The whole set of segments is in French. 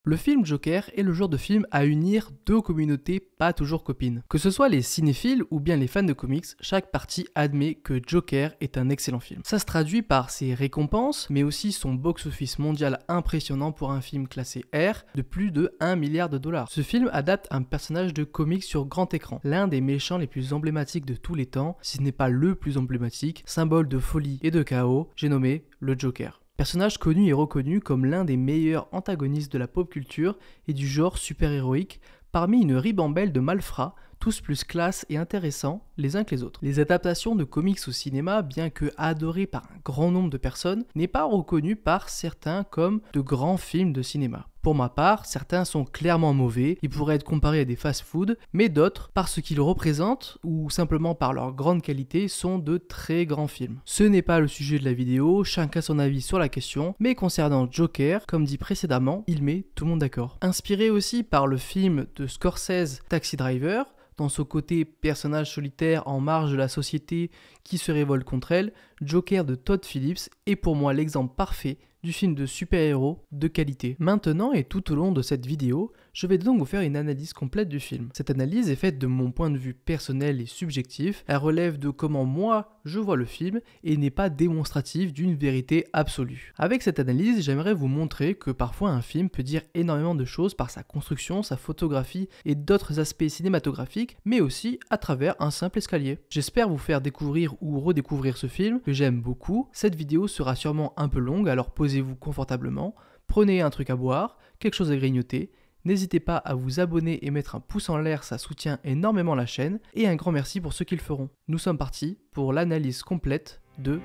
Le film Joker est le genre de film à unir deux communautés pas toujours copines. Que ce soit les cinéphiles ou bien les fans de comics, chaque partie admet que Joker est un excellent film. Ça se traduit par ses récompenses, mais aussi son box-office mondial impressionnant pour un film classé R de plus de 1 milliard de dollars. Ce film adapte un personnage de comics sur grand écran, l'un des méchants les plus emblématiques de tous les temps, si ce n'est pas le plus emblématique, symbole de folie et de chaos, j'ai nommé le Joker. Personnage connu et reconnu comme l'un des meilleurs antagonistes de la pop culture et du genre super-héroïque, parmi une ribambelle de malfrats, tous plus classe et intéressants les uns que les autres. Les adaptations de comics au cinéma, bien que adorées par un grand nombre de personnes, n'est pas reconnues par certains comme de grands films de cinéma. Pour ma part, certains sont clairement mauvais, ils pourraient être comparés à des fast-food, mais d'autres, par ce qu'ils représentent ou simplement par leur grande qualité, sont de très grands films. Ce n'est pas le sujet de la vidéo, chacun son avis sur la question, mais concernant Joker, comme dit précédemment, il met tout le monde d'accord. Inspiré aussi par le film de Scorsese Taxi Driver, dans ce côté personnage solitaire en marge de la société qui se révolte contre elle, Joker de Todd Phillips est pour moi l'exemple parfait du film de super-héros de qualité. Maintenant et tout au long de cette vidéo, je vais donc vous faire une analyse complète du film. Cette analyse est faite de mon point de vue personnel et subjectif, elle relève de comment moi je vois le film et n'est pas démonstrative d'une vérité absolue. Avec cette analyse, j'aimerais vous montrer que parfois un film peut dire énormément de choses par sa construction, sa photographie et d'autres aspects cinématographiques, mais aussi à travers un simple escalier. J'espère vous faire découvrir ou redécouvrir ce film que j'aime beaucoup. Cette vidéo sera sûrement un peu longue, alors posez-vous confortablement, prenez un truc à boire, quelque chose à grignoter. N'hésitez pas à vous abonner et mettre un pouce en l'air, ça soutient énormément la chaîne, et un grand merci pour ceux qui le feront. Nous sommes partis pour l'analyse complète de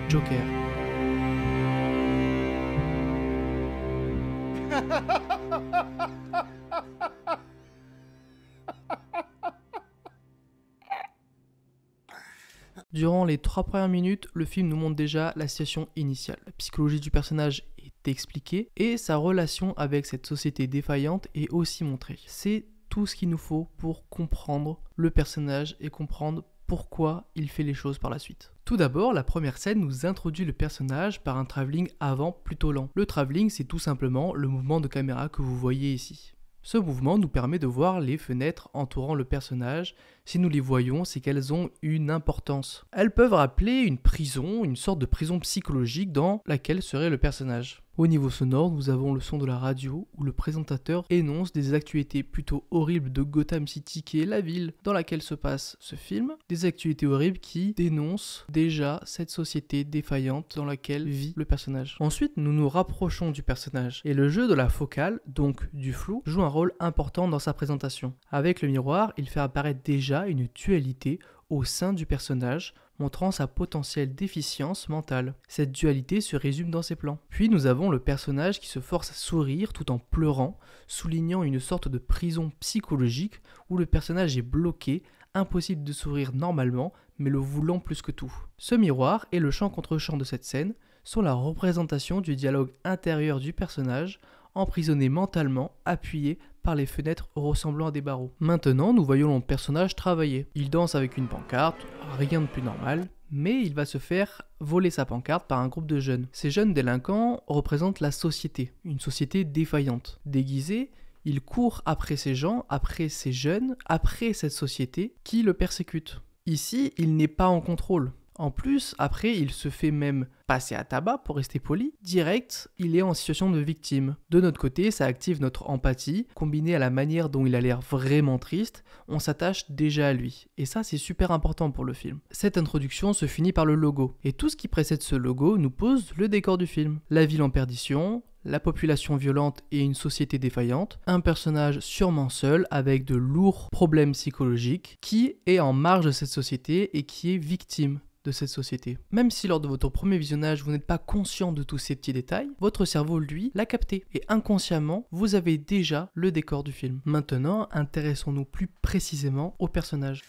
Joker. Durant les 3 premières minutes, le film nous montre déjà la situation initiale. La psychologie du personnage est expliquée et sa relation avec cette société défaillante est aussi montrée. C'est tout ce qu'il nous faut pour comprendre le personnage et comprendre pourquoi il fait les choses par la suite. Tout d'abord, la première scène nous introduit le personnage par un travelling avant plutôt lent. Le travelling, c'est tout simplement le mouvement de caméra que vous voyez ici. Ce mouvement nous permet de voir les fenêtres entourant le personnage. Si nous les voyons, c'est qu'elles ont une importance. Elles peuvent rappeler une prison, une sorte de prison psychologique dans laquelle serait le personnage. Au niveau sonore, nous avons le son de la radio où le présentateur énonce des actualités plutôt horribles de Gotham City qui est la ville dans laquelle se passe ce film. Des actualités horribles qui dénoncent déjà cette société défaillante dans laquelle vit le personnage. Ensuite, nous nous rapprochons du personnage et le jeu de la focale, donc du flou, joue un rôle important dans sa présentation. Avec le miroir, il fait apparaître déjà une dualité au sein du personnage, montrant sa potentielle déficience mentale. Cette dualité se résume dans ses plans. Puis nous avons le personnage qui se force à sourire tout en pleurant, soulignant une sorte de prison psychologique où le personnage est bloqué, impossible de sourire normalement, mais le voulant plus que tout. Ce miroir et le champ contre champ de cette scène sont la représentation du dialogue intérieur du personnage, emprisonné mentalement, appuyé par les fenêtres ressemblant à des barreaux. Maintenant, nous voyons le personnage travailler. Il danse avec une pancarte, rien de plus normal, mais il va se faire voler sa pancarte par un groupe de jeunes. Ces jeunes délinquants représentent la société, une société défaillante. Déguisés, il court après ces gens, après ces jeunes, après cette société qui le persécute. Ici, il n'est pas en contrôle. En plus, après, il se fait même passer à tabac, pour rester poli. Direct, il est en situation de victime. De notre côté, ça active notre empathie. Combiné à la manière dont il a l'air vraiment triste, on s'attache déjà à lui. Et ça, c'est super important pour le film. Cette introduction se finit par le logo. Et tout ce qui précède ce logo nous pose le décor du film. La ville en perdition, la population violente et une société défaillante, un personnage sûrement seul avec de lourds problèmes psychologiques qui est en marge de cette société et qui est victime de cette société. Même si lors de votre premier visionnage, vous n'êtes pas conscient de tous ces petits détails, votre cerveau, lui, l'a capté. Et inconsciemment, vous avez déjà le décor du film. Maintenant, intéressons-nous plus précisément au personnage.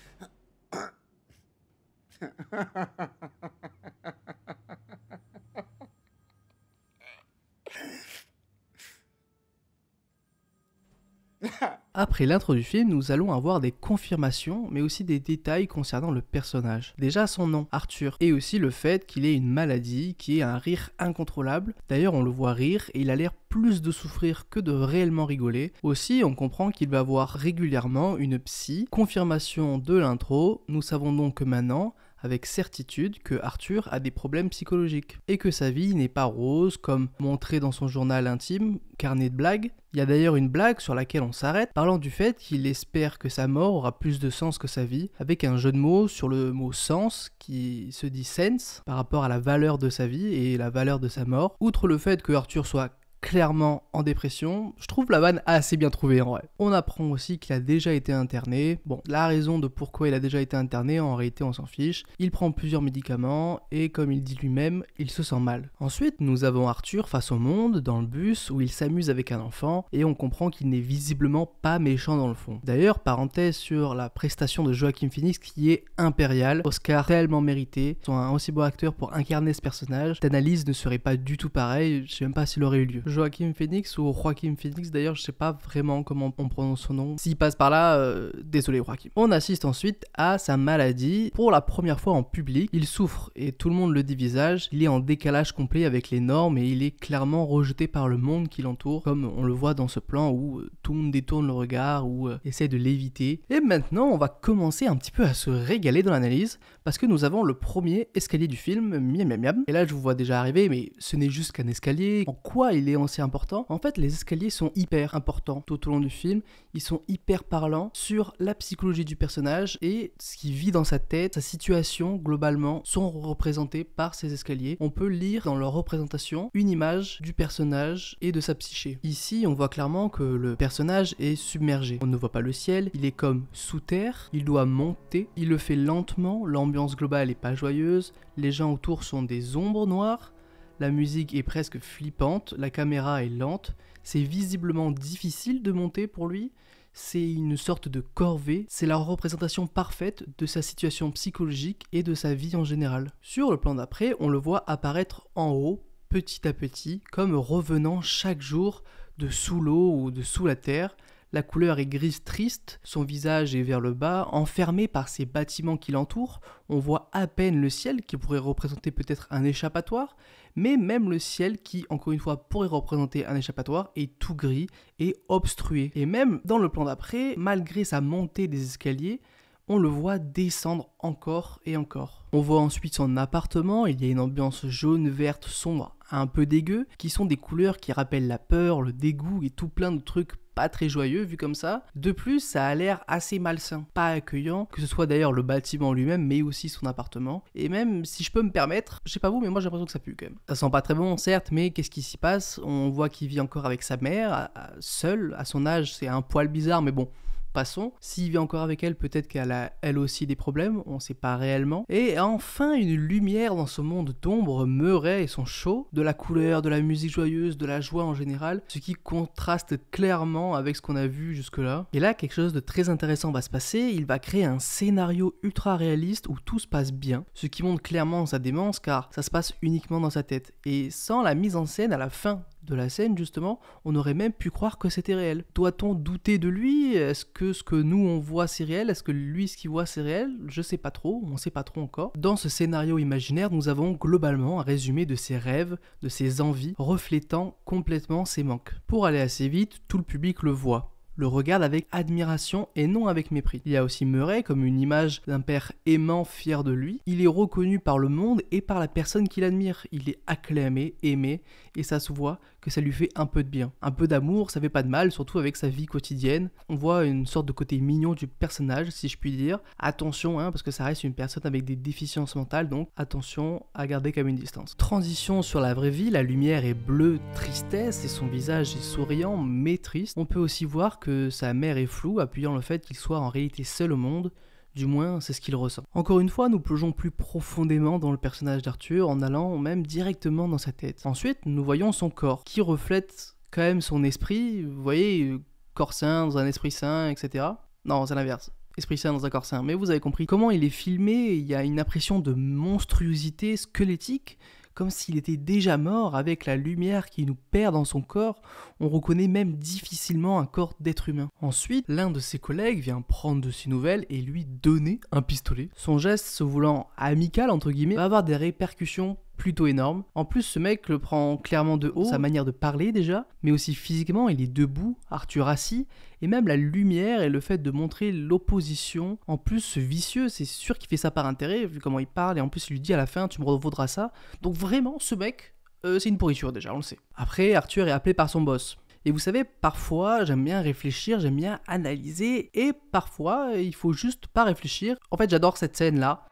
Après l'intro du film, nous allons avoir des confirmations, mais aussi des détails concernant le personnage. Déjà son nom, Arthur, et aussi le fait qu'il ait une maladie, qui est un rire incontrôlable. D'ailleurs, on le voit rire et il a l'air plus de souffrir que de réellement rigoler. Aussi, on comprend qu'il va voir régulièrement une psy. Confirmation de l'intro, nous savons donc que maintenant, avec certitude, que Arthur a des problèmes psychologiques et que sa vie n'est pas rose comme montré dans son journal intime, carnet de blagues. Il y a d'ailleurs une blague sur laquelle on s'arrête, parlant du fait qu'il espère que sa mort aura plus de sens que sa vie, avec un jeu de mots sur le mot sens qui se dit sense par rapport à la valeur de sa vie et la valeur de sa mort. Outre le fait que Arthur soit clairement en dépression, je trouve la vanne assez bien trouvée en vrai. On apprend aussi qu'il a déjà été interné. Bon, la raison de pourquoi il a déjà été interné, en réalité on s'en fiche. Il prend plusieurs médicaments et comme il dit lui-même, il se sent mal. Ensuite, nous avons Arthur face au monde, dans le bus, où il s'amuse avec un enfant et on comprend qu'il n'est visiblement pas méchant dans le fond. D'ailleurs, parenthèse sur la prestation de Joaquin Phoenix qui est impériale, Oscar tellement mérité. Ils sont un aussi bon acteur pour incarner ce personnage. L'analyse ne serait pas du tout pareil, je sais même pas s'il aurait eu lieu. Joaquin Phoenix ou Joaquin Phoenix, d'ailleurs je sais pas vraiment comment on prononce son nom. S'il passe par là, désolé Joaquin. On assiste ensuite à sa maladie. Pour la première fois en public, il souffre et tout le monde le dit visage. Il est en décalage complet avec les normes et il est clairement rejeté par le monde qui l'entoure, comme on le voit dans ce plan où tout le monde détourne le regard ou essaie de l'éviter. Et maintenant on va commencer un petit peu à se régaler dans l'analyse parce que nous avons le premier escalier du film, miam miam miam. Et là je vous vois déjà arriver, mais ce n'est juste qu'un escalier. En quoi il est aussi important? En fait, les escaliers sont hyper importants tout au long du film. Ils sont hyper parlants sur la psychologie du personnage et ce qu'il vit dans sa tête, sa situation globalement sont représentés par ces escaliers. On peut lire dans leur représentation une image du personnage et de sa psyché. Ici, on voit clairement que le personnage est submergé. On ne voit pas le ciel, il est comme sous terre, il doit monter, il le fait lentement, l'ambiance globale est pas joyeuse, les gens autour sont des ombres noires. La musique est presque flippante, la caméra est lente, c'est visiblement difficile de monter pour lui, c'est une sorte de corvée, c'est la représentation parfaite de sa situation psychologique et de sa vie en général. Sur le plan d'après, on le voit apparaître en haut, petit à petit, comme revenant chaque jour de sous l'eau ou de sous la terre. La couleur est grise triste, son visage est vers le bas, enfermé par ces bâtiments qui l'entourent. On voit à peine le ciel qui pourrait représenter peut-être un échappatoire, mais même le ciel qui, encore une fois, pourrait représenter un échappatoire est tout gris et obstrué. Et même dans le plan d'après, malgré sa montée des escaliers, on le voit descendre encore et encore. On voit ensuite son appartement, il y a une ambiance jaune, verte, sombre, un peu dégueu, qui sont des couleurs qui rappellent la peur, le dégoût et tout plein de trucs pas très joyeux vu comme ça. De plus, ça a l'air assez malsain, pas accueillant, que ce soit d'ailleurs le bâtiment lui-même, mais aussi son appartement. Et même, si je peux me permettre, je sais pas vous, mais moi j'ai l'impression que ça pue quand même. Ça sent pas très bon, certes, mais qu'est-ce qui s'y passe? On voit qu'il vit encore avec sa mère, seul, à son âge, c'est un poil bizarre, mais bon. Passons, s'il vit encore avec elle, peut-être qu'elle a elle aussi des problèmes, on sait pas réellement. Et enfin, une lumière dans ce monde d'ombre, meuret et son chaud, de la couleur, de la musique joyeuse, de la joie en général, ce qui contraste clairement avec ce qu'on a vu jusque-là. Et là, quelque chose de très intéressant va se passer, il va créer un scénario ultra réaliste où tout se passe bien, ce qui montre clairement sa démence car ça se passe uniquement dans sa tête. Et sans la mise en scène à la fin de la scène justement, on aurait même pu croire que c'était réel. Doit-on douter de lui? Est-ce que ce que nous on voit c'est réel? Est-ce que lui ce qu'il voit c'est réel? Je sais pas trop, on sait pas trop encore. Dans ce scénario imaginaire, nous avons globalement un résumé de ses rêves, de ses envies, reflétant complètement ses manques. Pour aller assez vite, tout le public le voit, le regarde avec admiration et non avec mépris. Il y a aussi Murray comme une image d'un père aimant, fier de lui. Il est reconnu par le monde et par la personne qu'il admire. Il est acclamé, aimé, et ça se voit que ça lui fait un peu de bien. Un peu d'amour, ça fait pas de mal, surtout avec sa vie quotidienne. On voit une sorte de côté mignon du personnage, si je puis dire. Attention, parce que ça reste une personne avec des déficiences mentales, donc attention à garder quand même une distance. Transition sur la vraie vie, la lumière est bleue, tristesse, et son visage est souriant, mais triste. On peut aussi voir que sa mère est floue, appuyant le fait qu'il soit en réalité seul au monde. Du moins, c'est ce qu'il ressent. Encore une fois, nous plongeons plus profondément dans le personnage d'Arthur en allant même directement dans sa tête. Ensuite, nous voyons son corps, qui reflète quand même son esprit. Vous voyez, corps sain dans un esprit sain, etc. Non, c'est l'inverse. Esprit sain dans un corps sain. Mais vous avez compris comment il est filmé, il y a une impression de monstruosité squelettique, comme s'il était déjà mort. Avec la lumière qui nous perd dans son corps, on reconnaît même difficilement un corps d'être humain. Ensuite, l'un de ses collègues vient prendre de ses nouvelles et lui donner un pistolet. Son geste, se voulant amical entre guillemets, va avoir des répercussions plutôt énorme. En plus, ce mec le prend clairement de haut, sa manière de parler déjà, mais aussi physiquement, il est debout, Arthur assis, et même la lumière et le fait de montrer l'opposition. En plus, ce vicieux, c'est sûr qu'il fait ça par intérêt, vu comment il parle, et en plus il lui dit à la fin, tu me revaudras ça. Donc vraiment, ce mec, c'est une pourriture déjà, on le sait. Après, Arthur est appelé par son boss. Et vous savez, parfois, j'aime bien réfléchir, j'aime bien analyser, et parfois, il faut juste pas réfléchir. En fait, j'adore cette scène-là.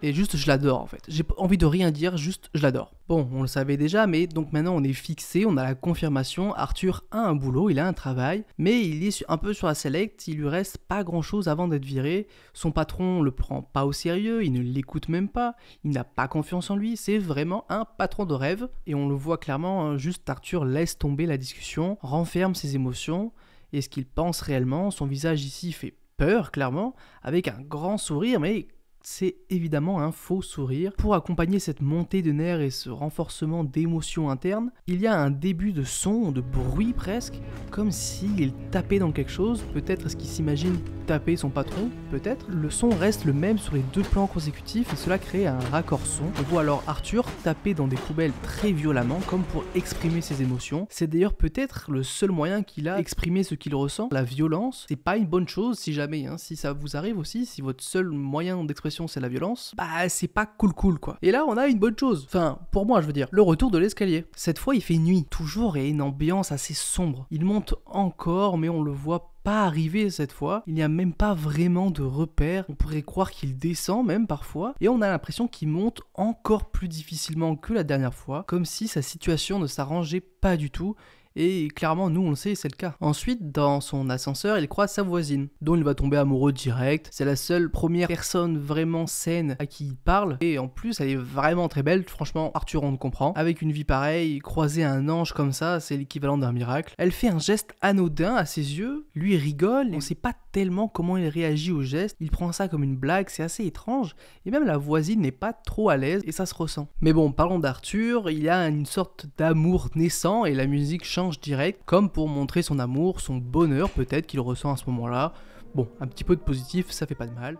Et juste, je l'adore en fait. J'ai pas envie de rien dire, juste, je l'adore. Bon, on le savait déjà, mais donc maintenant on est fixé, on a la confirmation. Arthur a un boulot, il a un travail, mais il est un peu sur la select, il lui reste pas grand chose avant d'être viré. Son patron le prend pas au sérieux, il ne l'écoute même pas, il n'a pas confiance en lui, c'est vraiment un patron de rêve. Et on le voit clairement, juste Arthur laisse tomber la discussion, renferme ses émotions, et ce qu'il pense réellement, son visage ici fait peur clairement, avec un grand sourire, mais c'est évidemment un faux sourire. Pour accompagner cette montée de nerfs et ce renforcement d'émotions internes, il y a un début de son, de bruit presque, comme s'il tapait dans quelque chose. Peut-être est-ce qu'il s'imagine taper son patron, peut-être. Le son reste le même sur les deux plans consécutifs et cela crée un raccord son. On voit alors Arthur taper dans des poubelles très violemment, comme pour exprimer ses émotions. C'est d'ailleurs peut-être le seul moyen qu'il a d'exprimer ce qu'il ressent. La violence, c'est pas une bonne chose si jamais, si ça vous arrive aussi, si votre seul moyen d'expression c'est la violence, bah c'est pas cool quoi. Et là on a une bonne chose, enfin pour moi je veux dire, le retour de l'escalier. Cette fois il fait nuit, toujours, et une ambiance assez sombre. Il monte encore mais on le voit pas arriver cette fois, il n'y a même pas vraiment de repère, on pourrait croire qu'il descend même parfois, et on a l'impression qu'il monte encore plus difficilement que la dernière fois, comme si sa situation ne s'arrangeait pas du tout. Et clairement, nous on le sait, c'est le cas. Ensuite, dans son ascenseur, il croise sa voisine, dont il va tomber amoureux direct. C'est la seule première personne vraiment saine à qui il parle. Et en plus, elle est vraiment très belle. Franchement, Arthur, on le comprend. Avec une vie pareille, croiser un ange comme ça, c'est l'équivalent d'un miracle. Elle fait un geste anodin à ses yeux. Lui, il rigole. On sait pas tellement comment il réagit au geste. Il prend ça comme une blague, c'est assez étrange. Et même la voisine n'est pas trop à l'aise, et ça se ressent. Mais bon, parlons d'Arthur. Il y a une sorte d'amour naissant, et la musique change direct, comme pour montrer son amour, son bonheur peut-être qu'il ressent à ce moment-là. Bon, un petit peu de positif, ça fait pas de mal.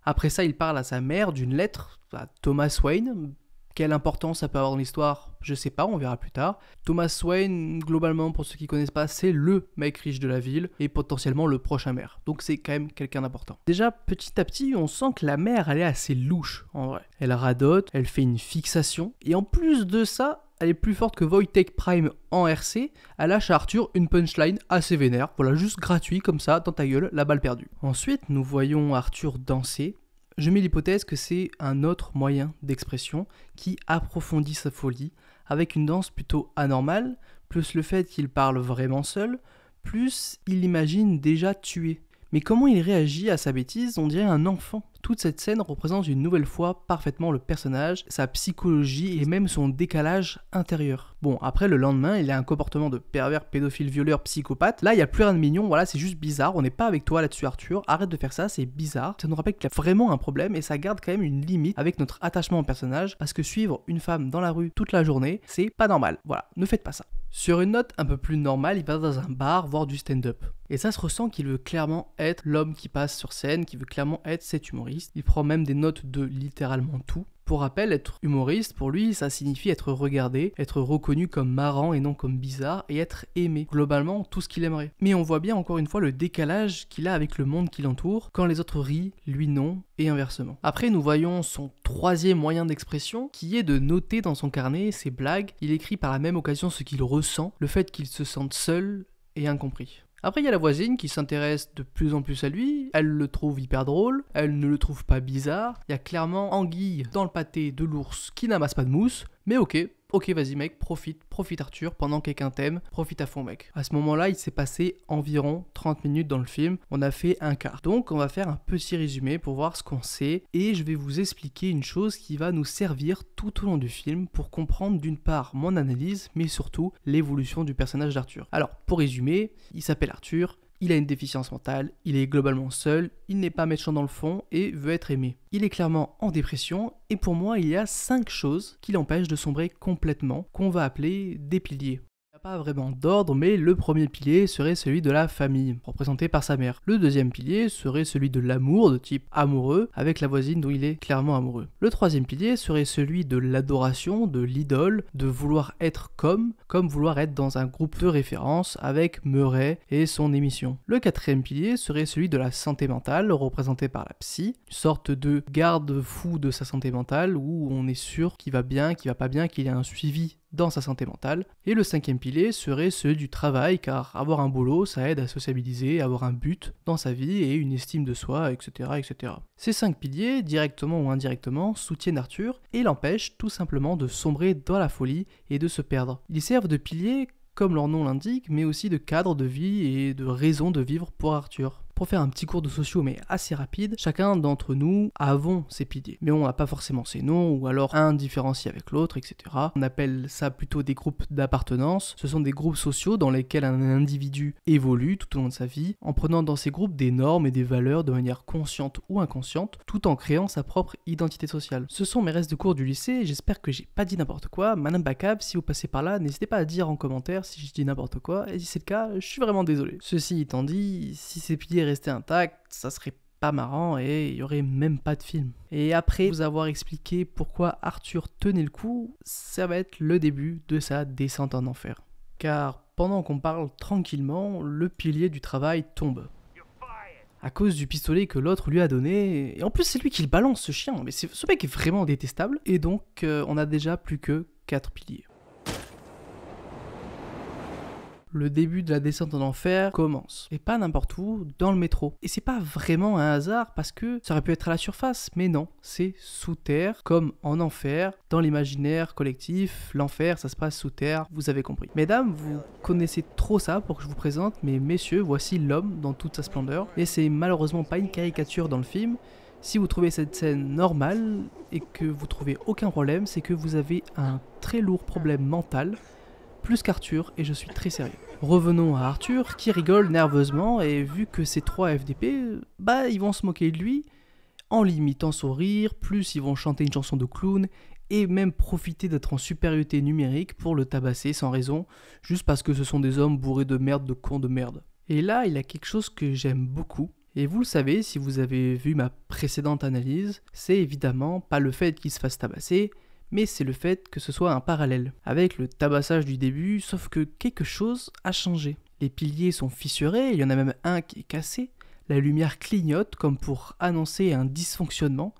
Après ça, il parle à sa mère d'une lettre à Thomas Wayne. Quelle importance ça peut avoir dans l'histoire, je sais pas, on verra plus tard. Thomas Wayne, globalement, pour ceux qui connaissent pas, c'est le mec riche de la ville et potentiellement le prochain maire. Donc c'est quand même quelqu'un d'important. Déjà, petit à petit, on sent que la mère, elle est assez louche, en vrai. Elle radote, elle fait une fixation, et en plus de ça, elle est plus forte que Wojtek Prime en RC, elle lâche à Arthur une punchline assez vénère, voilà, juste gratuit, comme ça, dans ta gueule, la balle perdue. Ensuite, nous voyons Arthur danser. Je mets l'hypothèse que c'est un autre moyen d'expression qui approfondit sa folie, avec une danse plutôt anormale, plus le fait qu'il parle vraiment seul, plus il imagine déjà tuer. Mais comment il réagit à sa bêtise, on dirait un enfant. Toute cette scène représente une nouvelle fois parfaitement le personnage, sa psychologie et même son décalage intérieur. Bon, après le lendemain, il a un comportement de pervers, pédophile, violeur, psychopathe. Là, il n'y a plus rien de mignon, voilà, c'est juste bizarre. On n'est pas avec toi là-dessus, Arthur. Arrête de faire ça, c'est bizarre. Ça nous rappelle qu'il y a vraiment un problème et ça garde quand même une limite avec notre attachement au personnage, parce que suivre une femme dans la rue toute la journée, c'est pas normal. Voilà, ne faites pas ça. Sur une note un peu plus normale, il va dans un bar voir du stand-up. Et ça se ressent qu'il veut clairement être l'homme qui passe sur scène, qui veut clairement être cet humoriste. Il prend même des notes de littéralement tout. Pour rappel, être humoriste, pour lui, ça signifie être regardé, être reconnu comme marrant et non comme bizarre, et être aimé. Globalement, tout ce qu'il aimerait. Mais on voit bien encore une fois le décalage qu'il a avec le monde qui l'entoure. Quand les autres rient, lui non, et inversement. Après, nous voyons son troisième moyen d'expression, qui est de noter dans son carnet ses blagues. Il écrit par la même occasion ce qu'il ressent, le fait qu'il se sente seul et incompris. Après, il y a la voisine qui s'intéresse de plus en plus à lui, elle le trouve hyper drôle, elle ne le trouve pas bizarre, il y a clairement anguille dans le pâté de l'ours qui n'amasse pas de mousse, mais ok, vas-y mec, profite Arthur, pendant que quelqu'un t'aime, profite à fond mec. À ce moment-là, il s'est passé environ 30 minutes dans le film, on a fait un quart. Donc on va faire un petit résumé pour voir ce qu'on sait, et je vais vous expliquer une chose qui va nous servir tout au long du film pour comprendre d'une part mon analyse, mais surtout l'évolution du personnage d'Arthur. Alors, pour résumer, il s'appelle Arthur, Il a une déficience mentale, il est globalement seul, il n'est pas méchant dans le fond et veut être aimé. Il est clairement en dépression et pour moi il y a 5 choses qui l'empêchent de sombrer complètement, qu'on va appeler des piliers. Il n'y a pas vraiment d'ordre, mais le premier pilier serait celui de la famille, représenté par sa mère. Le deuxième pilier serait celui de l'amour, de type amoureux, avec la voisine dont il est clairement amoureux. Le troisième pilier serait celui de l'adoration, de l'idole, de vouloir être comme vouloir être dans un groupe de référence avec Murray et son émission. Le quatrième pilier serait celui de la santé mentale, représenté par la psy, une sorte de garde-fou de sa santé mentale où on est sûr qu'il va bien, qu'il va pas bien, qu'il y a un suivi dans sa santé mentale. Et le cinquième pilier serait celui du travail, car avoir un boulot, ça aide à sociabiliser, avoir un but dans sa vie et une estime de soi, etc. etc. Ces 5 piliers, directement ou indirectement, soutiennent Arthur et l'empêchent tout simplement de sombrer dans la folie et de se perdre. Ils servent de piliers, comme leur nom l'indique, mais aussi de cadre de vie et de raison de vivre pour Arthur. Pour faire un petit cours de sociaux mais assez rapide, chacun d'entre nous avons ses piliers. Mais on n'a pas forcément ses noms, ou alors un différencié avec l'autre, etc. On appelle ça plutôt des groupes d'appartenance. Ce sont des groupes sociaux dans lesquels un individu évolue tout au long de sa vie, en prenant dans ces groupes des normes et des valeurs de manière consciente ou inconsciente, tout en créant sa propre identité sociale. Ce sont mes restes de cours du lycée, j'espère que j'ai pas dit n'importe quoi. Madame Bacab, si vous passez par là, n'hésitez pas à dire en commentaire si je dis n'importe quoi, et si c'est le cas, je suis vraiment désolé. Ceci étant dit, si ces piliers rester intact, ça serait pas marrant et il y aurait même pas de film. Et après vous avoir expliqué pourquoi Arthur tenait le coup, ça va être le début de sa descente en enfer. Car pendant qu'on parle tranquillement, le pilier du travail tombe. À cause du pistolet que l'autre lui a donné, et en plus c'est lui qui le balance, ce chien, mais ce mec est vraiment détestable, et donc on a déjà plus que 4 piliers. Le début de la descente en enfer commence. Et pas n'importe où, dans le métro. Et c'est pas vraiment un hasard parce que ça aurait pu être à la surface, mais non, c'est sous terre, comme en enfer, dans l'imaginaire collectif. L'enfer, ça se passe sous terre, vous avez compris. Mesdames, vous connaissez trop ça pour que je vous présente, mais messieurs, voici l'homme dans toute sa splendeur. Et c'est malheureusement pas une caricature dans le film. Si vous trouvez cette scène normale et que vous trouvez aucun problème, c'est que vous avez un très lourd problème mental, plus qu'Arthur, et je suis très sérieux. Revenons à Arthur, qui rigole nerveusement, et vu que c'est 3 FDP, ils vont se moquer de lui, en limitant son rire, plus ils vont chanter une chanson de clown, et même profiter d'être en supériorité numérique pour le tabasser sans raison, juste parce que ce sont des hommes bourrés de merde, de cons de merde. Et là, il a quelque chose que j'aime beaucoup, et vous le savez si vous avez vu ma précédente analyse, c'est évidemment pas le fait qu'il se fasse tabasser, mais c'est le fait que ce soit un parallèle, avec le tabassage du début, sauf que quelque chose a changé. Les piliers sont fissurés, il y en a même un qui est cassé, la lumière clignote comme pour annoncer un dysfonctionnement,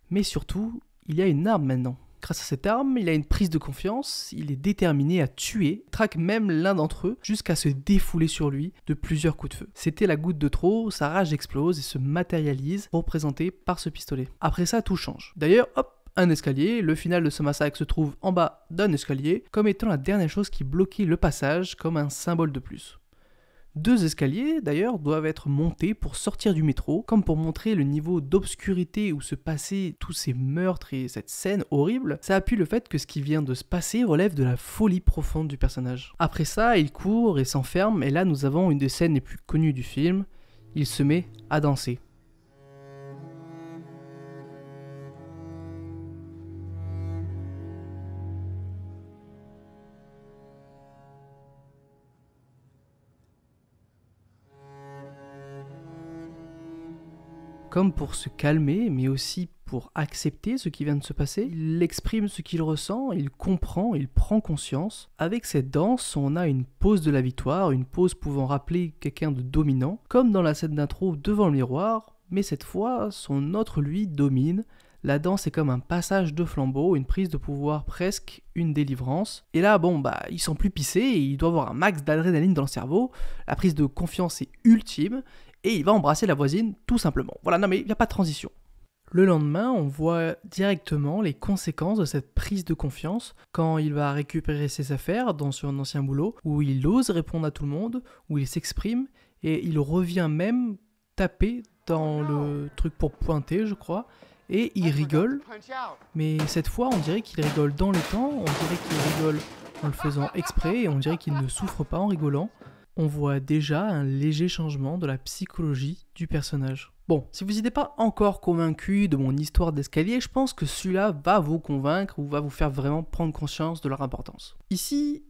mais surtout, il y a une arme maintenant. Grâce à cette arme, il a une prise de confiance, il est déterminé à tuer, traque même l'un d'entre eux jusqu'à se défouler sur lui de plusieurs coups de feu. C'était la goutte de trop, sa rage explose et se matérialise, représentée par ce pistolet. Après ça, tout change. D'ailleurs, hop, un escalier, le final de ce massacre se trouve en bas d'un escalier, comme étant la dernière chose qui bloquait le passage, comme un symbole de plus. 2 escaliers, d'ailleurs, doivent être montés pour sortir du métro, comme pour montrer le niveau d'obscurité où se passaient tous ces meurtres et cette scène horrible. Ça appuie le fait que ce qui vient de se passer relève de la folie profonde du personnage. Après ça, il court et s'enferme, et là nous avons une des scènes les plus connues du film, il se met à danser. Comme pour se calmer, mais aussi pour accepter ce qui vient de se passer. Il exprime ce qu'il ressent, il comprend, il prend conscience. Avec cette danse, on a une pause de la victoire, une pause pouvant rappeler quelqu'un de dominant, comme dans la scène d'intro devant le miroir, mais cette fois, son autre lui domine. La danse est comme un passage de flambeau, une prise de pouvoir presque, une délivrance. Et là, il sent plus pisser, et il doit avoir un max d'adrénaline dans le cerveau. La prise de confiance est ultime. Et il va embrasser la voisine, tout simplement. Voilà, non mais il n'y a pas de transition. Le lendemain, on voit directement les conséquences de cette prise de confiance quand il va récupérer ses affaires dans son ancien boulot, où il ose répondre à tout le monde, où il s'exprime, et il revient même taper dans le truc pour pointer, je crois, et il rigole. Mais cette fois, on dirait qu'il rigole dans le temps, on dirait qu'il rigole en le faisant exprès, et on dirait qu'il ne souffre pas en rigolant. on voit déjà un léger changement de la psychologie du personnage. Bon, si vous n'êtes pas encore convaincu de mon histoire d'escalier, je pense que celui-là va vous convaincre ou va vous faire vraiment prendre conscience de leur importance. Ici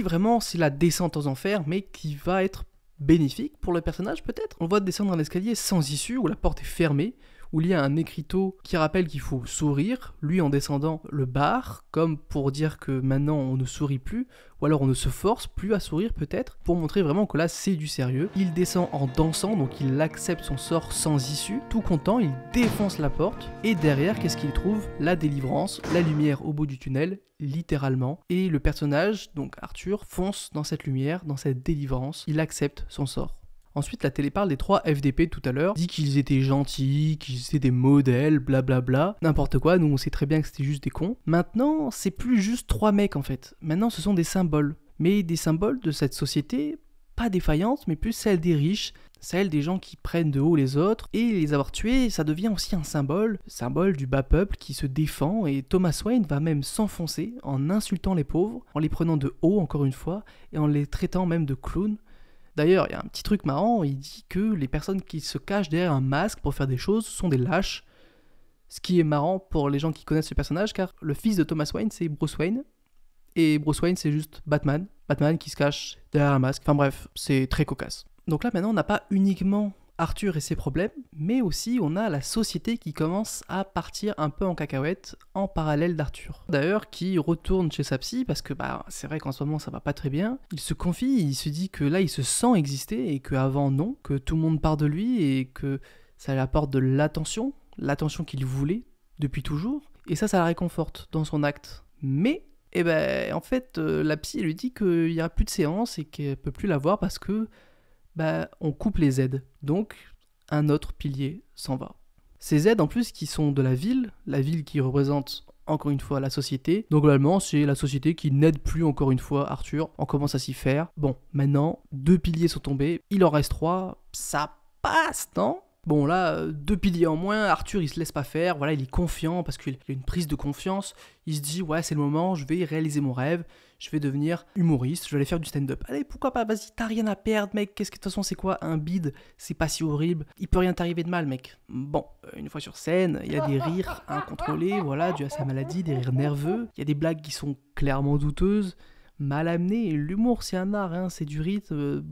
vraiment, c'est la descente aux enfers, mais qui va être bénéfique pour le personnage peut-être. On va descendre dans l'escalier sans issue, où la porte est fermée, où il y a un écriteau qui rappelle qu'il faut sourire. Lui, en descendant, le barre, comme pour dire que maintenant on ne sourit plus, ou alors on ne se force plus à sourire peut-être, pour montrer vraiment que là c'est du sérieux. Il descend en dansant, donc il accepte son sort sans issue. Tout content, il défonce la porte, et derrière, qu'est-ce qu'il trouve? La délivrance, la lumière au bout du tunnel, littéralement. Et le personnage, donc Arthur, fonce dans cette lumière, dans cette délivrance. Il accepte son sort. Ensuite, la télé parle des 3 FDP tout à l'heure, dit qu'ils étaient gentils, qu'ils étaient des modèles, blablabla, n'importe quoi, nous on sait très bien que c'était juste des cons. Maintenant, c'est plus juste 3 mecs en fait, maintenant ce sont des symboles, mais des symboles de cette société, pas défaillante, mais plus celle des riches, celle des gens qui prennent de haut les autres, et les avoir tués, ça devient aussi un symbole du bas peuple qui se défend, et Thomas Wayne va même s'enfoncer en insultant les pauvres, en les prenant de haut encore une fois, et en les traitant même de clowns. D'ailleurs, il y a un petit truc marrant, il dit que les personnes qui se cachent derrière un masque pour faire des choses sont des lâches. Ce qui est marrant pour les gens qui connaissent ce personnage, car le fils de Thomas Wayne, c'est Bruce Wayne. Et Bruce Wayne, c'est juste Batman. Batman qui se cache derrière un masque. Enfin bref, c'est très cocasse. Donc là, maintenant, on n'a pas uniquement Arthur et ses problèmes, mais aussi on a la société qui commence à partir un peu en cacahuète en parallèle d'Arthur. D'ailleurs, qui retourne chez sa psy parce que c'est vrai qu'en ce moment ça va pas très bien. Il se confie, il se dit que là il se sent exister et qu'avant non, que tout le monde part de lui et que ça lui apporte de l'attention qu'il voulait depuis toujours. Et ça la réconforte dans son acte. Mais en fait, la psy lui dit qu'il n'y aura plus de séance et qu'elle peut plus la voir parce que on coupe les aides. Donc, un autre pilier s'en va. Ces aides, en plus, qui sont de la ville qui représente, encore une fois, la société. Donc, globalement, c'est la société qui n'aide plus, encore une fois, Arthur. On commence à s'y faire. Bon, maintenant, 2 piliers sont tombés. Il en reste 3. Ça passe, non ? Bon, là, 2 piliers en moins. Arthur, il se laisse pas faire. Voilà, il est confiant parce qu'il a une prise de confiance. Il se dit, ouais, c'est le moment, je vais réaliser mon rêve. Je vais devenir humoriste, je vais aller faire du stand-up. Allez, pourquoi pas, vas-y, t'as rien à perdre, mec. De toute façon, c'est quoi un bide? C'est pas si horrible. Il peut rien t'arriver de mal, mec. Bon, une fois sur scène, il y a des rires incontrôlés, voilà, dû à sa maladie, des rires nerveux. Il y a des blagues qui sont clairement douteuses, mal amenées. L'humour, c'est un art, hein, c'est du rythme.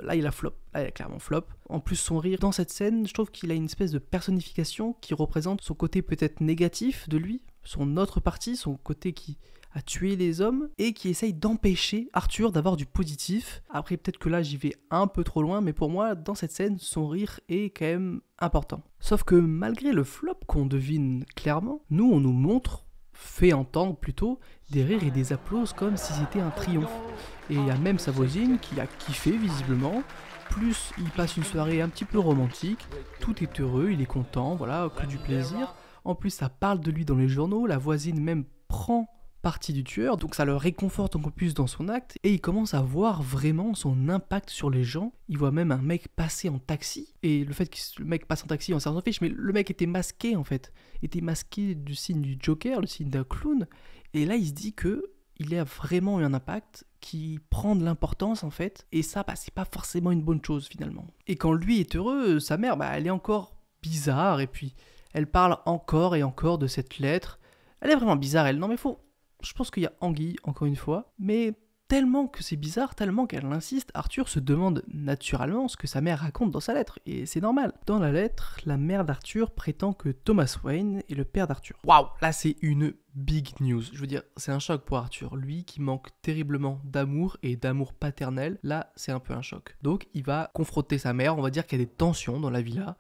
Là, il a flop. Là, il a clairement flop. En plus, son rire, dans cette scène, je trouve qu'il a une espèce de personnification qui représente son côté peut-être négatif de lui, son autre partie, son côté qui a tué les hommes et qui essaye d'empêcher Arthur d'avoir du positif. Après, peut-être que là, j'y vais un peu trop loin, mais pour moi, dans cette scène, son rire est quand même important. Sauf que malgré le flop qu'on devine clairement, nous, on nous montre, fait entendre plutôt, des rires et des applaudissements comme si c'était un triomphe. Et il y a même sa voisine qui a kiffé visiblement. Plus, il passe une soirée un petit peu romantique, tout est heureux, il est content, voilà, que du plaisir. En plus, ça parle de lui dans les journaux, la voisine même prend partie du tueur, donc ça le réconforte encore plus dans son acte, et il commence à voir vraiment son impact sur les gens. Il voit même un mec passer en taxi, et le fait que le mec passe en taxi, on s'en fiche, mais le mec était masqué en fait, était masqué du signe du Joker, le signe d'un clown, et là il se dit que il a vraiment eu un impact qui prend de l'importance en fait, et ça, c'est pas forcément une bonne chose finalement. Et quand lui est heureux, sa mère, elle est encore bizarre, et puis elle parle encore et encore de cette lettre. Elle est vraiment bizarre, elle. Non mais je pense qu'il y a anguille, encore une fois, mais tellement que c'est bizarre, tellement qu'elle insiste, Arthur se demande naturellement ce que sa mère raconte dans sa lettre, et c'est normal. Dans la lettre, la mère d'Arthur prétend que Thomas Wayne est le père d'Arthur. Waouh, là c'est une big news. Je veux dire, c'est un choc pour Arthur. Lui qui manque terriblement d'amour et d'amour paternel, là c'est un peu un choc. Donc il va confronter sa mère, on va dire qu'il y a des tensions dans la villa.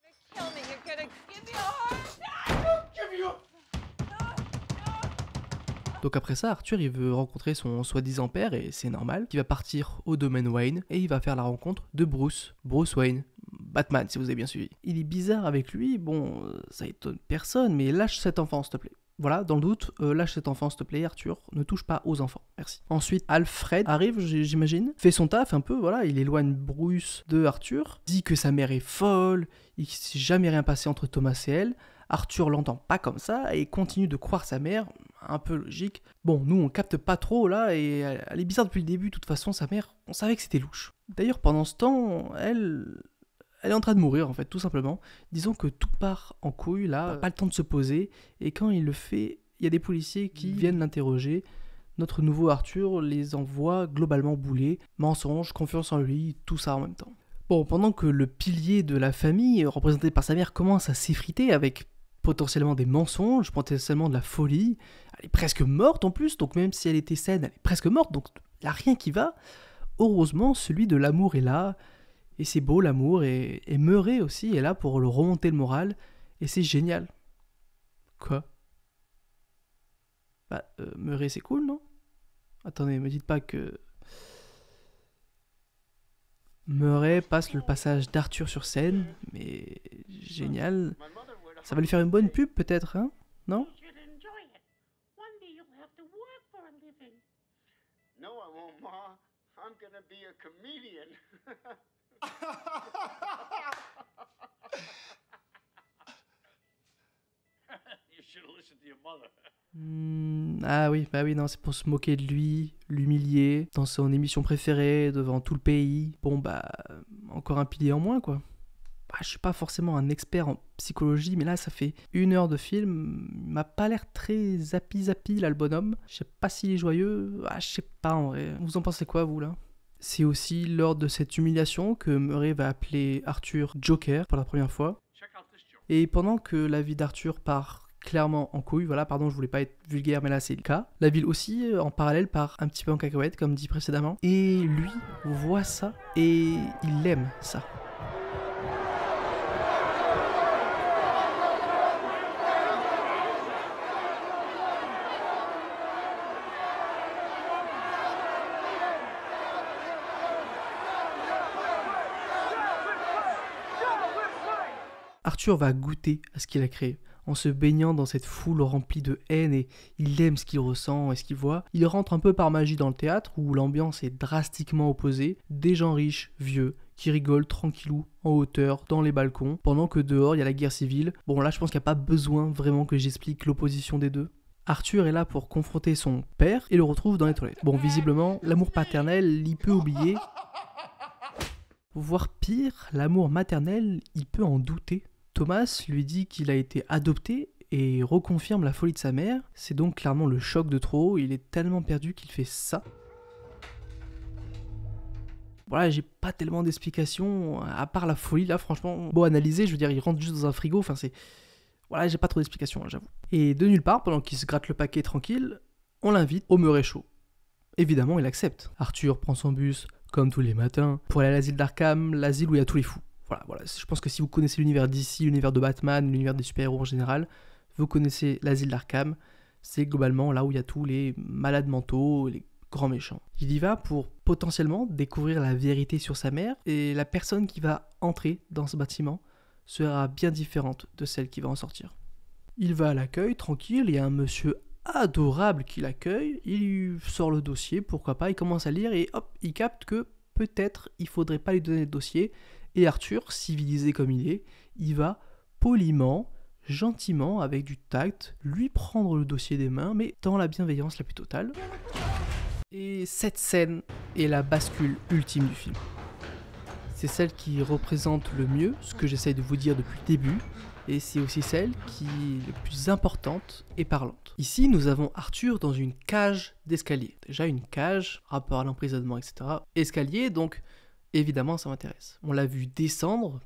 Donc après ça, Arthur, il veut rencontrer son soi-disant père, et c'est normal. Il va partir au domaine Wayne, et il va faire la rencontre de Bruce Wayne, Batman, si vous avez bien suivi. Il est bizarre avec lui, bon, ça étonne personne, mais lâche cet enfant, s'il te plaît. Voilà, dans le doute, lâche cet enfant, s'il te plaît, Arthur, ne touche pas aux enfants, merci. Ensuite, Alfred arrive, j'imagine, fait son taf un peu, voilà, il éloigne Bruce de Arthur, dit que sa mère est folle, il ne s'est jamais rien passé entre Thomas et elle. Arthur l'entend pas comme ça, et continue de croire sa mère. un peu logique. Bon, nous on capte pas trop là, et elle est bizarre depuis le début, de toute façon sa mère, on savait que c'était louche. D'ailleurs pendant ce temps, elle est en train de mourir en fait, tout simplement. Disons que tout part en couille là, pas le temps de se poser, et quand il le fait, il y a des policiers qui viennent l'interroger. Notre nouveau Arthur les envoie globalement bouler, mensonge, confiance en lui, tout ça en même temps. Bon, pendant que le pilier de la famille, représenté par sa mère, commence à s'effriter avec potentiellement des mensonges, potentiellement de la folie, elle est presque morte en plus, donc même si elle était saine, elle est presque morte, donc il n'y a rien qui va. Heureusement, celui de l'amour est là, et c'est beau l'amour, et Murray aussi est là pour le remonter le moral, et c'est génial. Quoi ? Bah, Murray c'est cool, non ? Attendez, me dites pas que... Murray passe le passage d'Arthur sur scène, mais génial. Ça va lui faire une bonne pub peut-être, hein ? Non ? No, I won't, Ma. I'm gonna be a comedian. You should have listened to your mother. Ah oui, bah oui, non, c'est pour se moquer de lui, l'humilier, dans son émission préférée, devant tout le pays. Bon, bah, encore un pilier en moins, quoi. Bah, je suis pas forcément un expert en psychologie, mais là, ça fait 1 heure de film. Il m'a pas l'air très zappy, là, le bonhomme. Je sais pas s'il est joyeux. Ah, je sais pas, en vrai. Vous en pensez quoi, vous, là ? C'est aussi lors de cette humiliation que Murray va appeler Arthur Joker pour la première fois. Et pendant que la vie d'Arthur part clairement en couille, voilà, pardon, je voulais pas être vulgaire, mais là c'est le cas. La ville aussi, en parallèle, part un petit peu en cacahuète, comme dit précédemment. Et lui voit ça, et il aime ça. Arthur va goûter à ce qu'il a créé, en se baignant dans cette foule remplie de haine, et il aime ce qu'il ressent et ce qu'il voit. Il rentre un peu par magie dans le théâtre, où l'ambiance est drastiquement opposée. Des gens riches, vieux, qui rigolent tranquillou, en hauteur, dans les balcons, pendant que dehors il y a la guerre civile. Bon là je pense qu'il n'y a pas besoin vraiment que j'explique l'opposition des deux. Arthur est là pour confronter son père, et le retrouve dans les toilettes. Bon, visiblement, l'amour paternel, il peut oublier. Voire pire, l'amour maternel, il peut en douter. Thomas lui dit qu'il a été adopté et reconfirme la folie de sa mère. C'est donc clairement le choc de trop, il est tellement perdu qu'il fait ça. Voilà, j'ai pas tellement d'explications, à part la folie là, franchement. Bon, analyser, je veux dire, il rentre juste dans un frigo, enfin c'est... Voilà, j'ai pas trop d'explications, j'avoue. Et de nulle part, pendant qu'il se gratte le paquet tranquille, on l'invite au Murray Show. Évidemment, il accepte. Arthur prend son bus, comme tous les matins, pour aller à l'asile d'Arkham, l'asile où il y a tous les fous. Voilà, je pense que si vous connaissez l'univers DC, l'univers de Batman, l'univers des super-héros en général, vous connaissez l'asile d'Arkham, c'est globalement là où il y a tous les malades mentaux, les grands méchants. Il y va pour potentiellement découvrir la vérité sur sa mère, et la personne qui va entrer dans ce bâtiment sera bien différente de celle qui va en sortir. Il va à l'accueil, tranquille, il y a un monsieur adorable qui l'accueille, il lui sort le dossier, pourquoi pas, il commence à lire et hop, il capte que peut-être il faudrait pas lui donner le dossier. Et Arthur, civilisé comme il est, il va poliment, gentiment, avec du tact, lui prendre le dossier des mains, mais dans la bienveillance la plus totale. Et cette scène est la bascule ultime du film. C'est celle qui représente le mieux ce que j'essaye de vous dire depuis le début, et c'est aussi celle qui est la plus importante et parlante. Ici, nous avons Arthur dans une cage d'escalier. Déjà une cage, rapport à l'emprisonnement, etc. Escalier, donc... Évidemment, ça m'intéresse. On l'a vu descendre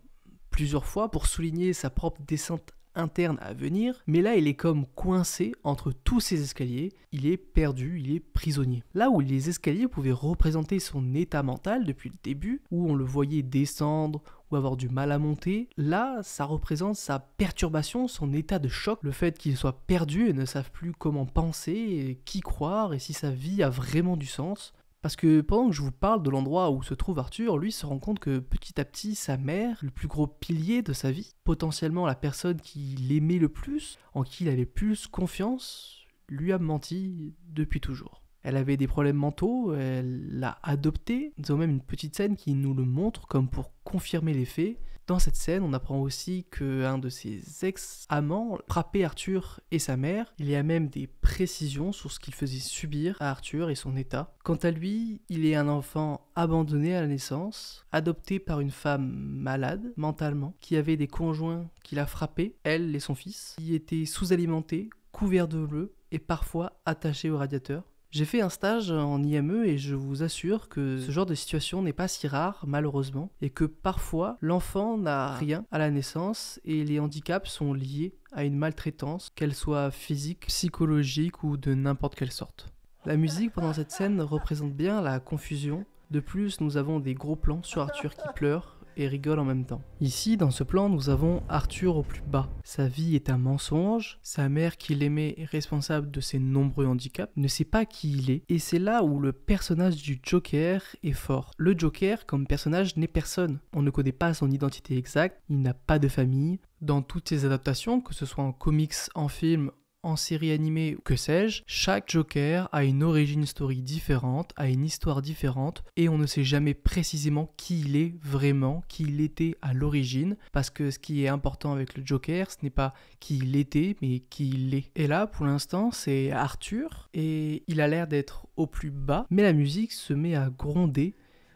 plusieurs fois pour souligner sa propre descente interne à venir, mais là, il est comme coincé entre tous ces escaliers, il est perdu, il est prisonnier. Là où les escaliers pouvaient représenter son état mental depuis le début, où on le voyait descendre ou avoir du mal à monter, là, ça représente sa perturbation, son état de choc, le fait qu'il soit perdu et ne savent plus comment penser, et qui croire, et si sa vie a vraiment du sens. Parce que pendant que je vous parle de l'endroit où se trouve Arthur, lui se rend compte que petit à petit, sa mère, le plus gros pilier de sa vie, potentiellement la personne qui l'aimait le plus, en qui il avait plus confiance, lui a menti depuis toujours. Elle avait des problèmes mentaux, elle l'a adopté. Nous avons même une petite scène qui nous le montre comme pour confirmer les faits. Dans cette scène, on apprend aussi qu'un de ses ex-amants frappait Arthur et sa mère. Il y a même des précisions sur ce qu'il faisait subir à Arthur et son état. Quant à lui, il est un enfant abandonné à la naissance, adopté par une femme malade mentalement, qui avait des conjoints qui la frappaient, elle et son fils, qui étaient sous-alimentés, couverts de bleu et parfois attachés au radiateur. J'ai fait un stage en IME et je vous assure que ce genre de situation n'est pas si rare, malheureusement, et que parfois l'enfant n'a rien à la naissance et les handicaps sont liés à une maltraitance, qu'elle soit physique, psychologique ou de n'importe quelle sorte. La musique pendant cette scène représente bien la confusion. De plus, nous avons des gros plans sur Arthur qui pleure et rigole en même temps. Ici, dans ce plan, nous avons Arthur au plus bas. Sa vie est un mensonge, sa mère qui l'aimait est responsable de ses nombreux handicaps, ne sait pas qui il est, et c'est là où le personnage du Joker est fort. Le Joker, comme personnage, n'est personne. On ne connaît pas son identité exacte, il n'a pas de famille. Dans toutes ses adaptations, que ce soit en comics, en film, en série animée ou que sais-je, chaque Joker a une origin story différente, a une histoire différente et on ne sait jamais précisément qui il est vraiment, qui il était à l'origine, parce que ce qui est important avec le Joker, ce n'est pas qui il était, mais qui il est. Et là, pour l'instant, c'est Arthur et il a l'air d'être au plus bas, mais la musique se met à gronder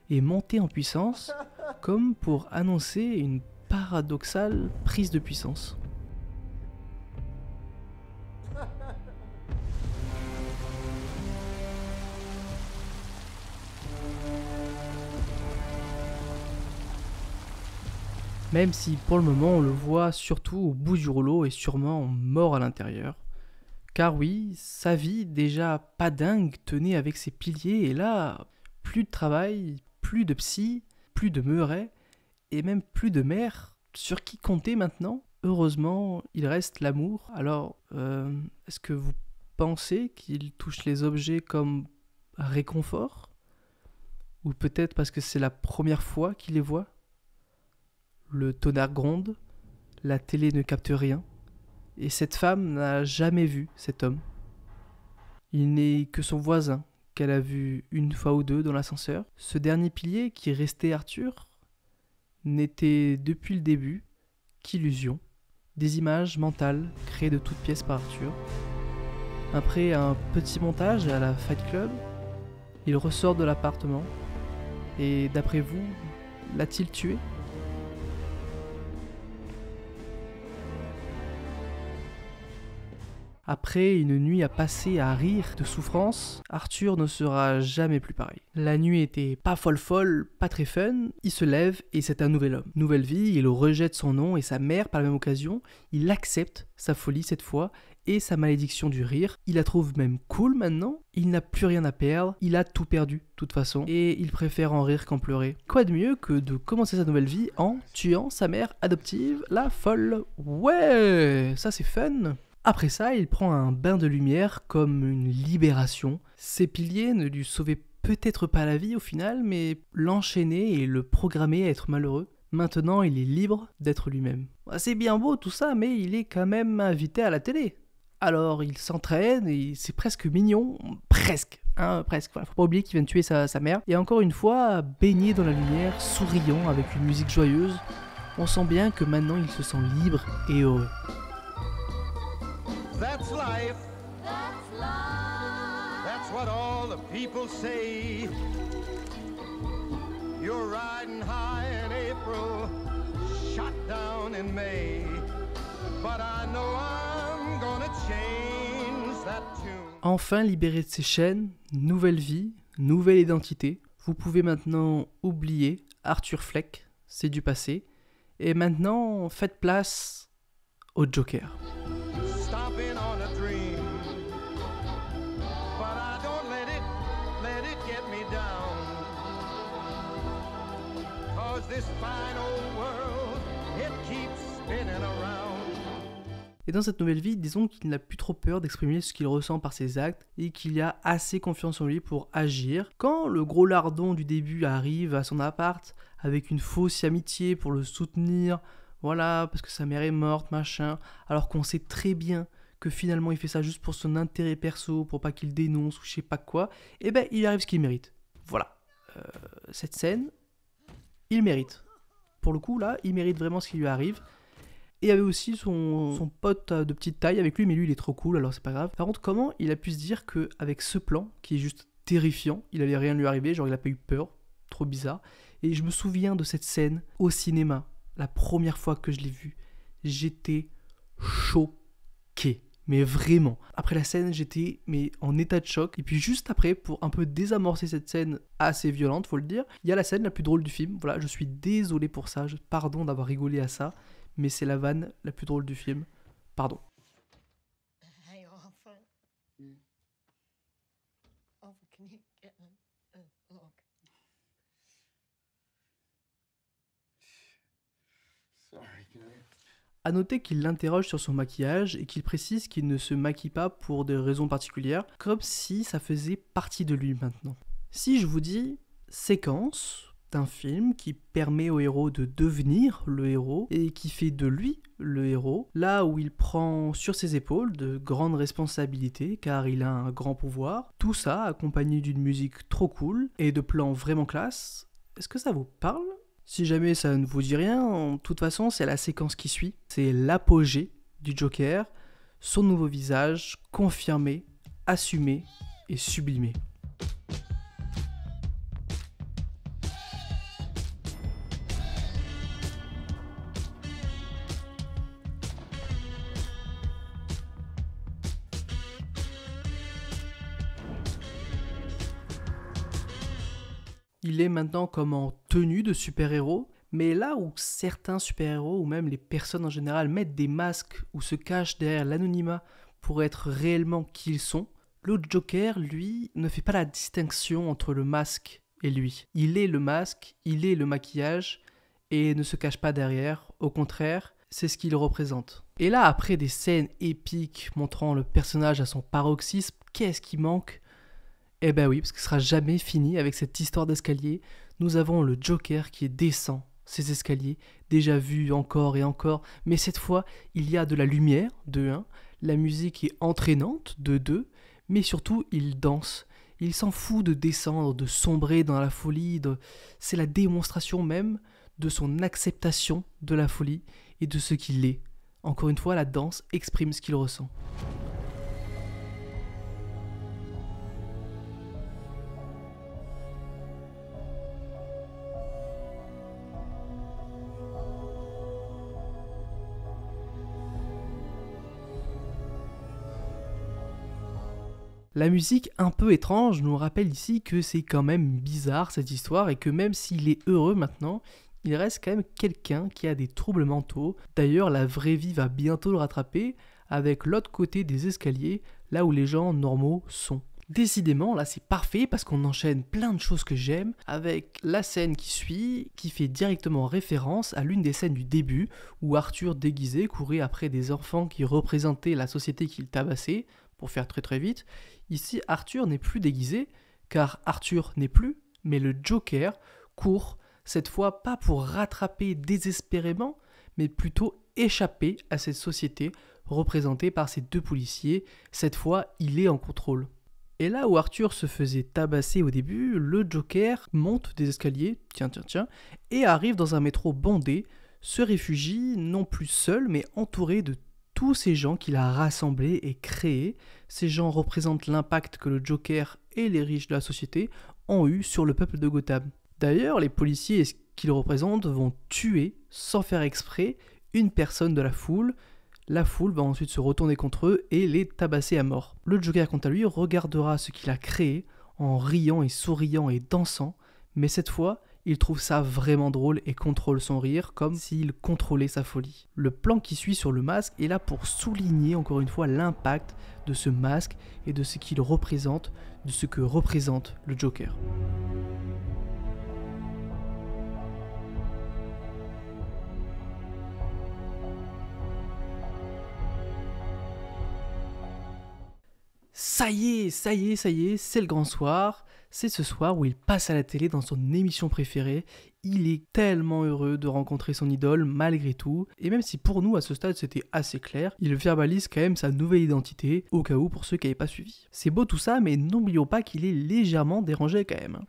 et monter en puissance, comme pour annoncer une paradoxale prise de puissance. Même si pour le moment on le voit surtout au bout du rouleau et sûrement mort à l'intérieur. Car oui, sa vie déjà pas dingue tenait avec ses piliers et là, plus de travail, plus de psy, plus de Meuret et même plus de mère sur qui compter maintenant. Heureusement, il reste l'amour. Alors, est-ce que vous pensez qu'il touche les objets comme réconfort ? Ou peut-être parce que c'est la première fois qu'il les voit ? Le tonnerre gronde, la télé ne capte rien, et cette femme n'a jamais vu cet homme. Il n'est que son voisin, qu'elle a vu une fois ou deux dans l'ascenseur. Ce dernier pilier qui restait Arthur n'était depuis le début qu'illusion, des images mentales créées de toutes pièces par Arthur. Après un petit montage à la Fight Club, il ressort de l'appartement, et d'après vous, l'a-t-il tué ? Après une nuit à passer à rire de souffrance, Arthur ne sera jamais plus pareil. La nuit était pas folle, pas très fun, il se lève et c'est un nouvel homme. Nouvelle vie, il rejette son nom et sa mère par la même occasion, il accepte sa folie cette fois et sa malédiction du rire. Il la trouve même cool maintenant, il n'a plus rien à perdre, il a tout perdu de toute façon et il préfère en rire qu'en pleurer. Quoi de mieux que de commencer sa nouvelle vie en tuant sa mère adoptive, la folle. Ouais, ça c'est fun. Après ça, il prend un bain de lumière comme une libération. Ses piliers ne lui sauvaient peut-être pas la vie au final, mais l'enchaînaient et le programmaient à être malheureux. Maintenant, il est libre d'être lui-même. C'est bien beau tout ça, mais il est quand même invité à la télé. Alors, il s'entraîne et c'est presque mignon. Presque. Presque. Voilà, faut pas oublier qu'il vient de tuer sa mère. Et encore une fois, baigné dans la lumière, souriant avec une musique joyeuse, on sent bien que maintenant il se sent libre et heureux. That's life. That's life. That's what all the people say. You're riding high in April, shot down in May. But I know I'm gonna change that tune. Enfin libéré de ses chaînes, nouvelle vie, nouvelle identité. Vous pouvez maintenant oublier Arthur Fleck, c'est du passé. Et maintenant, faites place au Joker. Stomping on a dream, but I don't let it get me down. 'Cause this fine old world, it keeps spinning around. Et dans cette nouvelle vie, disons qu'il n'a plus trop peur d'exprimer ce qu'il ressent par ses actes et qu'il a assez confiance en lui pour agir. Quand le gros lardon du début arrive à son appart avec une fausse amitié pour le soutenir, voilà, parce que sa mère est morte, machin, alors qu'on sait très bien que finalement il fait ça juste pour son intérêt perso, pour pas qu'il dénonce ou je sais pas quoi, et ben il arrive ce qu'il mérite. Voilà. Cette scène, il mérite. pour le coup, là, il mérite vraiment ce qui lui arrive. Et il y avait aussi son pote de petite taille avec lui, mais lui, il est trop cool, alors c'est pas grave. Par contre, comment il a pu se dire qu'avec ce plan, qui est juste terrifiant, il allait rien lui arriver, genre il a pas eu peur, trop bizarre. Et je me souviens de cette scène au cinéma, la première fois que je l'ai vue. J'étais choqué. Mais vraiment. Après la scène, j'étais en état de choc. Et puis juste après, pour un peu désamorcer cette scène assez violente, faut le dire, il y a la scène la plus drôle du film. Voilà, je suis désolé pour ça. Pardon d'avoir rigolé à ça. Mais c'est la vanne la plus drôle du film. Pardon. Hey, Arthur. Arthur, can you get a look? Sorry, can I... À noter qu'il l'interroge sur son maquillage et qu'il précise qu'il ne se maquille pas pour des raisons particulières, comme si ça faisait partie de lui maintenant. Si je vous dis séquence d'un film qui permet au héros de devenir le héros et qui fait de lui le héros, là où il prend sur ses épaules de grandes responsabilités car il a un grand pouvoir, tout ça accompagné d'une musique trop cool et de plans vraiment classe, est-ce que ça vous parle ? Si jamais ça ne vous dit rien, de toute façon c'est la séquence qui suit, c'est l'apogée du Joker, son nouveau visage confirmé, assumé et sublimé. Il est maintenant comme en tenue de super-héros, mais là où certains super-héros ou même les personnes en général mettent des masques ou se cachent derrière l'anonymat pour être réellement qui ils sont, le Joker, lui, ne fait pas la distinction entre le masque et lui. Il est le masque, il est le maquillage et ne se cache pas derrière, au contraire, c'est ce qu'il représente. Et là, après des scènes épiques montrant le personnage à son paroxysme, qu'est-ce qui manque ? Eh ben oui, parce que ce sera jamais fini avec cette histoire d'escalier. Nous avons le Joker qui descend ces escaliers, déjà vus encore et encore, mais cette fois, il y a de la lumière, de 1, la musique est entraînante, de 2, mais surtout, il danse. Il s'en fout de descendre, de sombrer dans la folie, c'est la démonstration même de son acceptation de la folie et de ce qu'il est. Encore une fois, la danse exprime ce qu'il ressent. La musique un peu étrange nous rappelle ici que c'est quand même bizarre cette histoire et que même s'il est heureux maintenant, il reste quand même quelqu'un qui a des troubles mentaux. D'ailleurs, la vraie vie va bientôt le rattraper avec l'autre côté des escaliers, là où les gens normaux sont. Décidément, là c'est parfait parce qu'on enchaîne plein de choses que j'aime avec la scène qui suit, qui fait directement référence à l'une des scènes du début où Arthur déguisé courait après des enfants qui représentaient la société qu'il tabassait, pour faire très très vite. Ici, Arthur n'est plus déguisé, car Arthur n'est plus, mais le Joker court, cette fois pas pour rattraper désespérément, mais plutôt échapper à cette société représentée par ces deux policiers. Cette fois, il est en contrôle. Et là où Arthur se faisait tabasser au début, le Joker monte des escaliers, et arrive dans un métro bondé, se réfugie non plus seul, mais entouré de tous ces gens qu'il a rassemblés et créés. Ces gens représentent l'impact que le Joker et les riches de la société ont eu sur le peuple de Gotham. D'ailleurs, les policiers et ce qu'ils représentent vont tuer, sans faire exprès, une personne de la foule. La foule va ensuite se retourner contre eux et les tabasser à mort. Le Joker, quant à lui, regardera ce qu'il a créé en riant et souriant et dansant, mais cette fois, il trouve ça vraiment drôle et contrôle son rire comme s'il contrôlait sa folie. Le plan qui suit sur le masque est là pour souligner encore une fois l'impact de ce masque et de ce qu'il représente, de ce que représente le Joker. Ça y est, c'est le grand soir. C'est ce soir où il passe à la télé dans son émission préférée. Il est tellement heureux de rencontrer son idole malgré tout. Et même si pour nous à ce stade c'était assez clair, il verbalise quand même sa nouvelle identité, au cas où pour ceux qui n'avaient pas suivi. C'est beau tout ça, mais n'oublions pas qu'il est légèrement dérangé quand même.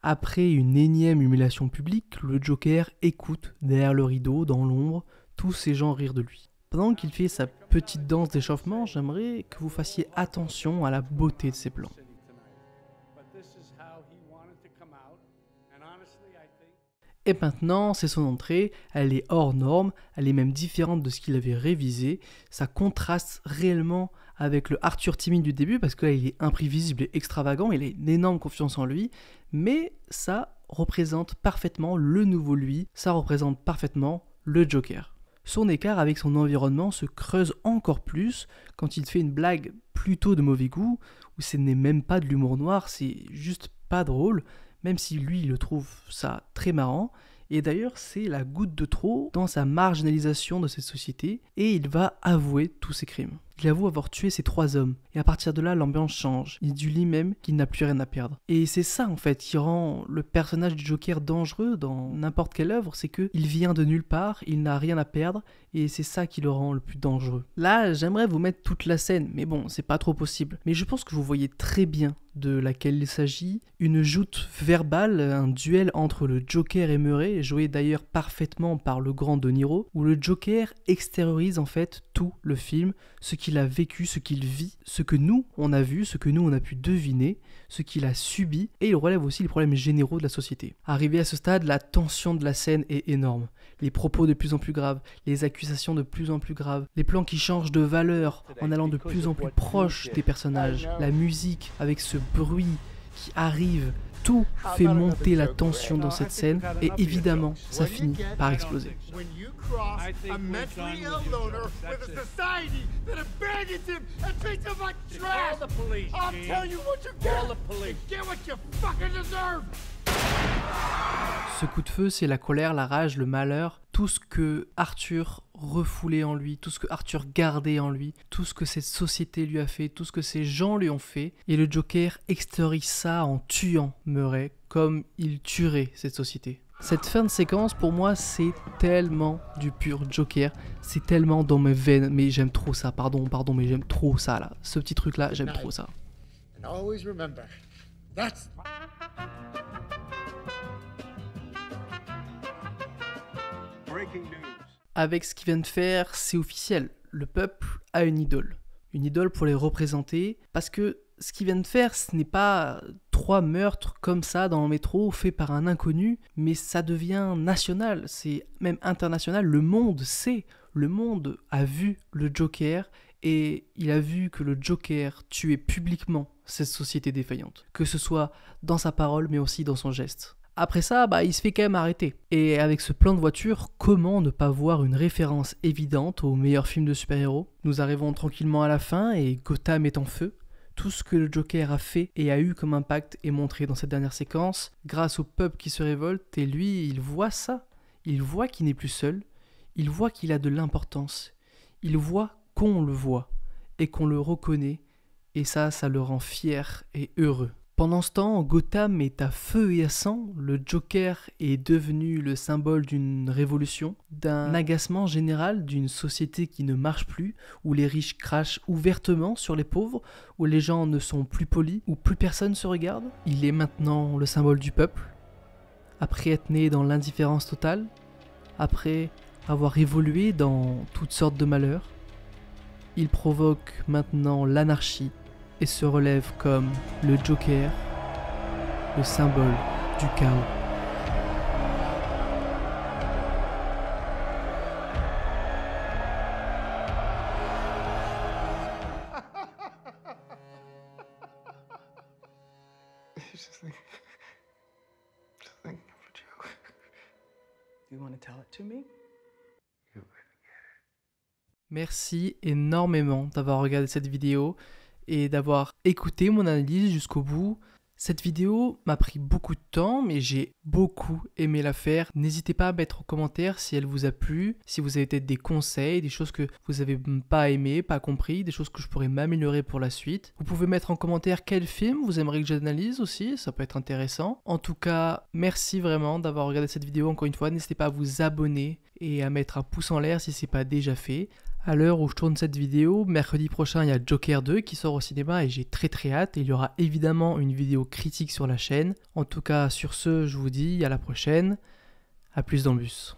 Après une énième humiliation publique, le Joker écoute derrière le rideau, dans l'ombre, tous ces gens rire de lui. Pendant qu'il fait sa petite danse d'échauffement, j'aimerais que vous fassiez attention à la beauté de ses plans. Et maintenant, c'est son entrée, elle est hors norme, elle est même différente de ce qu'il avait révisé, ça contraste réellement avec le Arthur timide du début, parce que là il est imprévisible et extravagant, il a une énorme confiance en lui, mais ça représente parfaitement le nouveau lui, ça représente parfaitement le Joker. Son écart avec son environnement se creuse encore plus quand il fait une blague plutôt de mauvais goût, où ce n'est même pas de l'humour noir, c'est juste pas drôle, même si lui il le trouve ça très marrant. Et d'ailleurs c'est la goutte de trop dans sa marginalisation de cette société, et il va avouer tous ses crimes. Il avoue avoir tué ces 3 hommes, et à partir de là l'ambiance change, il dit lui-même qu'il n'a plus rien à perdre. Et c'est ça en fait qui rend le personnage du Joker dangereux dans n'importe quelle œuvre, c'est qu'il vient de nulle part, il n'a rien à perdre, et c'est ça qui le rend le plus dangereux. Là j'aimerais vous mettre toute la scène, mais bon c'est pas trop possible. Mais je pense que vous voyez très bien de laquelle il s'agit, une joute verbale, un duel entre le Joker et Murray, joué d'ailleurs parfaitement par le grand De Niro, où le Joker extériorise en fait tout le film, ce qu'il a vécu, ce qu'il vit, ce que nous on a vu, ce que nous on a pu deviner, ce qu'il a subi, et il relève aussi les problèmes généraux de la société. Arrivé à ce stade, la tension de la scène est énorme. Les propos de plus en plus graves, les accusations de plus en plus graves, les plans qui changent de valeur en allant de plus en plus proche des personnages, la musique avec ce bruit qui arrive, tout fait monter la tension dans cette scène, et évidemment ça finit par exploser. When you cross a mentally ill loner with a society that abandons him and treats him like trash, I'll tell you what you get what you fucking deserve. Ce coup de feu, c'est la colère, la rage, le malheur, tout ce que Arthur refoulait en lui, tout ce que Arthur gardait en lui, tout ce que cette société lui a fait, tout ce que ces gens lui ont fait, et le Joker extériorise ça en tuant Murray comme il tuerait cette société. Cette fin de séquence, pour moi, c'est tellement du pur Joker, c'est tellement dans mes veines, mais j'aime trop ça, pardon, mais j'aime trop ça là, ce petit truc là, j'aime trop ça. And always remember, that's breaking news. Avec ce qu'il vient de faire, c'est officiel, le peuple a une idole pour les représenter, parce que ce qu'il vient de faire, ce n'est pas 3 meurtres comme ça dans le métro faits par un inconnu, mais ça devient national, c'est même international, le monde sait, le monde a vu le Joker, et il a vu que le Joker tuait publiquement cette société défaillante, que ce soit dans sa parole mais aussi dans son geste. Après ça, il se fait quand même arrêter. Et avec ce plan de voiture, comment ne pas voir une référence évidente au meilleur film de super-héros ? Nous arrivons tranquillement à la fin et Gotham est en feu. Tout ce que le Joker a fait et a eu comme impact est montré dans cette dernière séquence, grâce au peuple qui se révolte, et lui, il voit ça. Il voit qu'il n'est plus seul, il voit qu'il a de l'importance, il voit qu'on le voit et qu'on le reconnaît, et ça le rend fier et heureux. Pendant ce temps, Gotham est à feu et à sang, le Joker est devenu le symbole d'une révolution, d'un agacement général d'une société qui ne marche plus, où les riches crachent ouvertement sur les pauvres, où les gens ne sont plus polis, où plus personne se regarde. Il est maintenant le symbole du peuple, après être né dans l'indifférence totale, après avoir évolué dans toutes sortes de malheurs. Il provoque maintenant l'anarchie, et se relève comme le Joker, le symbole du chaos. Just think of a joke. You want to tell it to me? Merci énormément d'avoir regardé cette vidéo et d'avoir écouté mon analyse jusqu'au bout. Cette vidéo m'a pris beaucoup de temps, mais j'ai beaucoup aimé la faire. N'hésitez pas à mettre en commentaire si elle vous a plu, si vous avez peut-être des conseils, des choses que vous n'avez pas aimé, pas compris, des choses que je pourrais m'améliorer pour la suite. Vous pouvez mettre en commentaire quel film vous aimeriez que j'analyse aussi, ça peut être intéressant. En tout cas, merci vraiment d'avoir regardé cette vidéo encore une fois. N'hésitez pas à vous abonner et à mettre un pouce en l'air si ce n'est pas déjà fait, À l'heure où je tourne cette vidéo, mercredi prochain il y a Joker 2 qui sort au cinéma et j'ai très hâte. Et il y aura évidemment une vidéo critique sur la chaîne. En tout cas sur ce, je vous dis à la prochaine, à plus dans le bus.